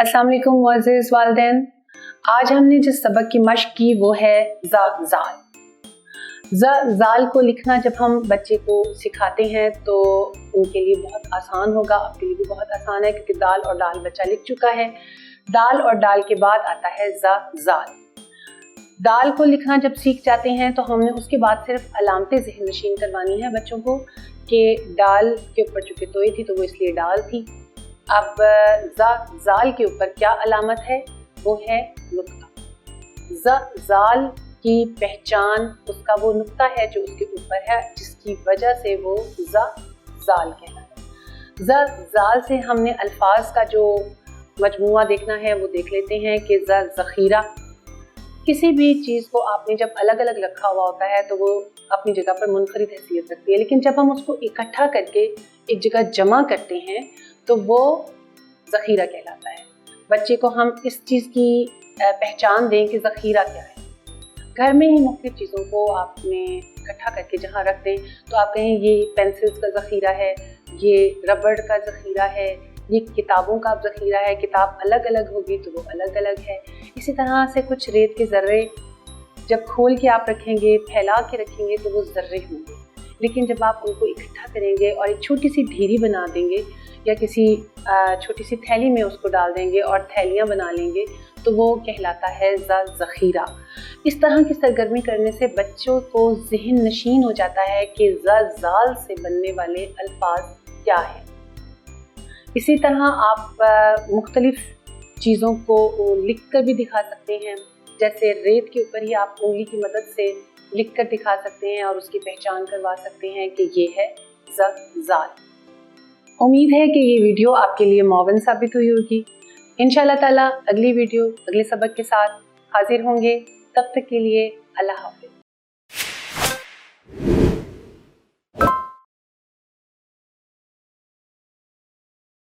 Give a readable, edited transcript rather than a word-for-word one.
अस्सलाम वालेकुम मुअज़्ज़िज़ वालिदैन। आज हमने जिस सबक की मश्क की वो है ज़ाल। ज़ाल को लिखना जब हम बच्चे को सिखाते हैं तो उनके लिए बहुत आसान होगा, आपके लिए भी बहुत आसान है क्योंकि दाल और डाल बच्चा लिख चुका है। दाल और डाल के बाद आता है ज़ाल। दाल को लिखना जब सीख जाते हैं तो हमने उसके बाद सिर्फ अलामतें ज़हन नशीन करवानी है बच्चों को कि डाल के ऊपर चूँकि तोई थी तो वो इसलिए डाल थी। अब ज़ाल के ऊपर क्या अलामत है, वो है नुक्ता। ज़ाल की पहचान उसका वो नुक्ता है जो उसके ऊपर है, जिसकी वजह से वो ज़ाल कहलाता है। ज़ाल से हमने अल्फाज का जो मजमूआ देखना है वो देख लेते हैं कि ज़ख़ीरा। किसी भी चीज़ को आपने जब अलग अलग रखा हुआ होता है तो वो अपनी जगह पर मुनफरिद हैसियत रखती है, लेकिन जब हम उसको इकट्ठा करके एक जगह जमा करते हैं तो वो ज़ख़ीरा कहलाता है। बच्चे को हम इस चीज़ की पहचान दें कि ज़ख़ीरा क्या है। घर में ही मुख्तलिफ चीज़ों को आपने इकट्ठा करके जहाँ रख दें तो आप कहें ये पेंसिल्स का ज़ख़ीरा है, ये रबड़ का ज़ख़ीरा है, ये किताबों का ज़ख़ीरा है। किताब अलग अलग होगी तो वो अलग अलग है। इसी तरह से कुछ रेत के ज़र्रे जब खोल के आप रखेंगे, फैला के रखेंगे तो वो ज़र्रे होंगे, लेकिन जब आप उनको इकट्ठा करेंगे और एक छोटी सी ढेरी बना देंगे या किसी छोटी सी थैली में उसको डाल देंगे और थैलियाँ बना लेंगे तो वो कहलाता है ज़ख़ीरा। इस तरह की सरगर्मी करने से बच्चों को ज़हन नशीन हो जाता है कि ज़ाल से बनने वाले अल्फाज क्या है। इसी तरह आप मुख्तलिफ चीज़ों को लिख कर भी दिखा सकते हैं, जैसे रेत के ऊपर ही आप उंगली की मदद से लिख कर दिखा सकते हैं और उसकी पहचान करवा सकते हैं कि ये है ज़ाल। उम्मीद है कि ये वीडियो आपके लिए मुआवन साबित हुई होगी। इंशाअल्लाह ताला अगली वीडियो अगले सबक के साथ हाजिर होंगे। तब तक के लिए अल्लाह हाफ़िज़।